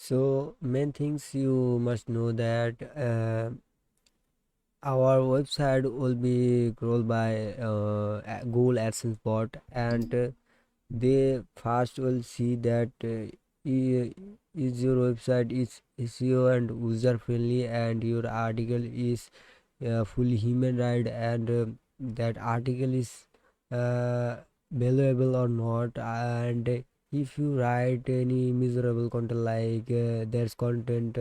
So main things you must know that our website will be crawled by Google AdSense bot, and they first will see that is your website is SEO and user friendly, and your article is fully human right, and that article is uh, valuable or not. And if you write any miserable content like there's content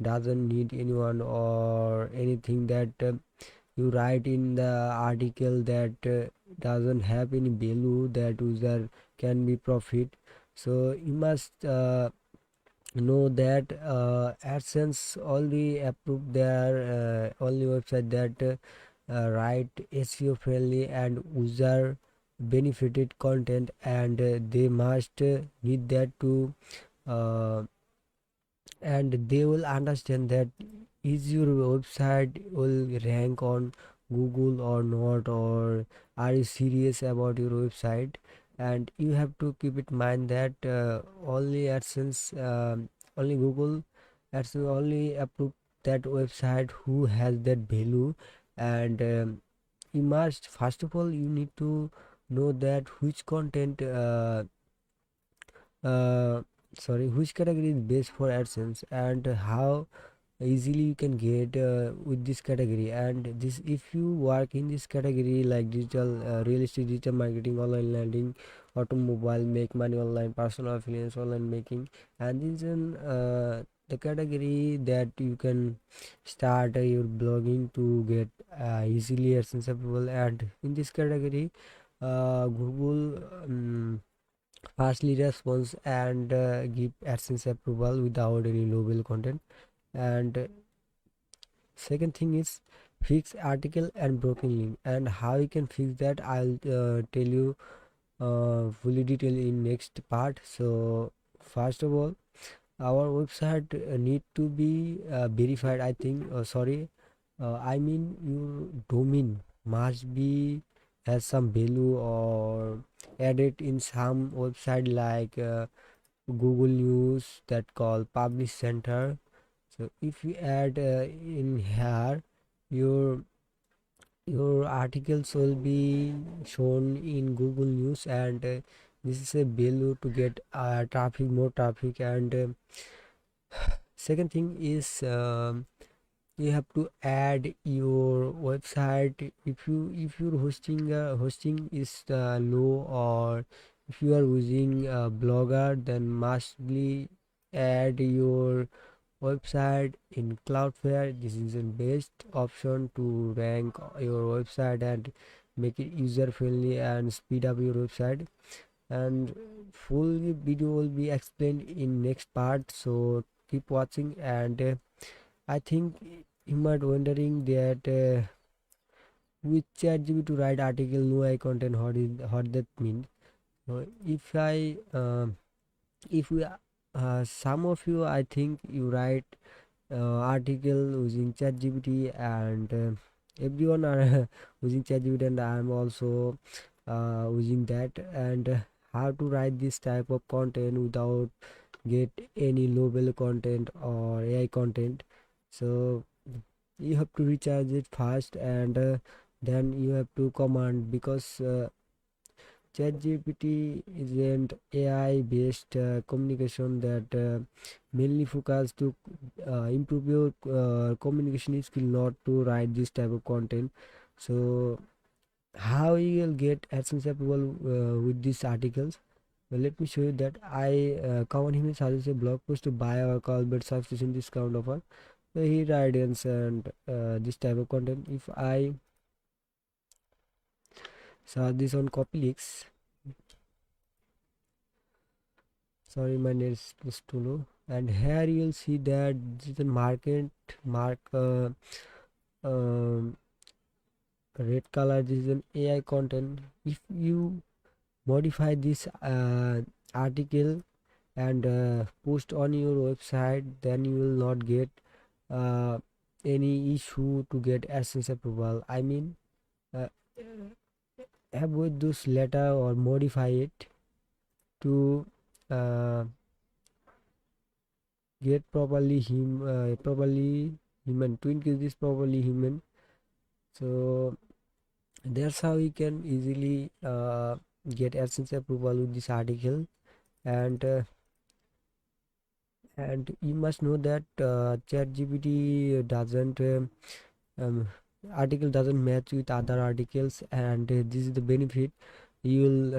doesn't need anyone or anything that you write in the article that doesn't have any value that user can be profit, so you must know that AdSense only approve their only website that write SEO friendly and user benefited content, and they must need that to uh, and they will understand that is your website will rank on Google or not, or are you serious about your website. And you have to keep in mind that only AdSense only Google AdSense only approve that website who has that value. And you must first of all you need to know that which content uh, which category is best for AdSense, and how easily you can get with this category. And this if you work in this category like digital real estate, digital marketing, online lending, automobile, make money online, personal finance, online making, and this is the category that you can start your blogging to get easily AdSense approval. And in this category Google fastly responds and give AdSense approval without any low value content. And second thing is fix article and broken link, and how you can fix that I'll tell you fully detail in next part. So first of all, our website need to be verified, I think. I mean your domain must be has some value or added in some website like Google News that call Publish Center. So if you add in here, your your articles will be shown in Google News, and this is a value to get traffic, more traffic. And second thing is you have to add your website if your hosting is low, or if you are using a blogger, then mustly add your website in Cloudflare. This is the best option to rank your website and make it user friendly and speed up your website. And full video will be explained in next part, so keep watching. And I think you might wondering that which ChatGPT to write article no eye content, what that mean. So if we some of you, I think you write article using ChatGPT, and everyone are using ChatGPT, and I am also using that. And how to write this type of content without get any low value content or AI content. So you have to recharge it fast, and then you have to command, because ChatGPT isn't AI based communication that mainly focus to improve your communication skill, not to write this type of content. So how you will get AdSense approval with these articles? Well, let me show you that. I common him suggests a blog post to buy or call but subscription discount offer. So he writes and this type of content. If I saw this on copylinks, sorry my net is too low, and here you'll see that this is the mark um, red color. This is an AI content. If you modify this article and post on your website, then you will not get uh, any issue to get AdSense approval. I mean uh, avoid those letter or modify it to uh, get properly human, to increase this properly human. So that's how we can easily get AdSense approval with this article. And uh, and you must know that ChatGPT doesn't um, article doesn't match with other articles, and this is the benefit. You will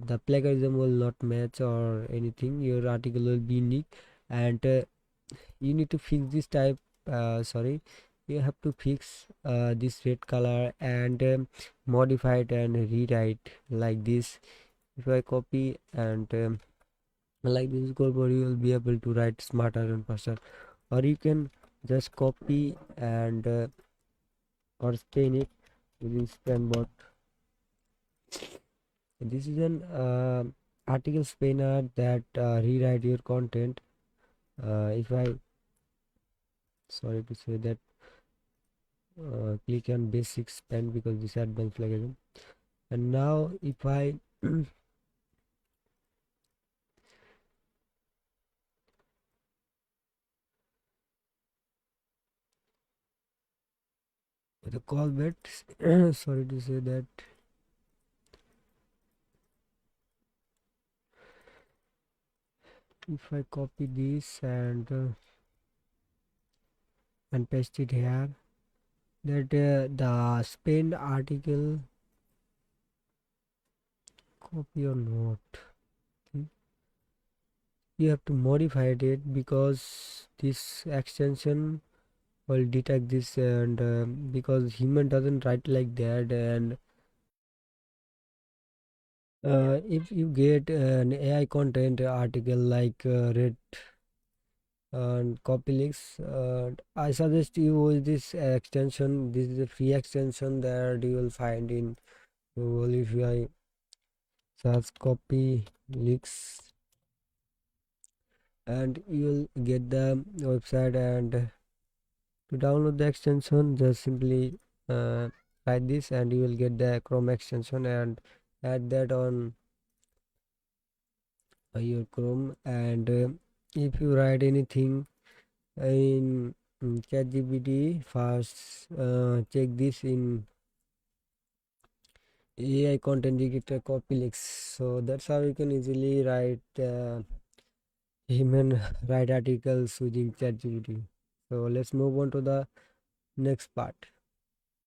the plagiarism will not match or anything. Your article will be unique, and you need to fix this type. Sorry, you have to fix this red color and modify it and rewrite like this. If I copy and like this scoreboard, you will be able to write smarter and faster. Or you can just copy and or stain it using span bot. This is an article spanner that rewrite your content. If I sorry to say that, click on basic span because this advanced plagiarism. And now if I the callback, sorry to say that, if I copy this and paste it here, that the spend article copy or not, you have to modify it because this extension will detect this, and because human doesn't write like that. And if you get an AI content article like read and copy links, I suggest you use this extension. This is a free extension that you will find in Google. If I search copy links, and you will get the website, and to download the extension just simply write this and you will get the Chrome extension, and add that on your Chrome. And if you write anything in ChatGPT, first check this in AI content detector copy links. So that's how you can easily write human write articles using ChatGPT. So let's move on to the next part.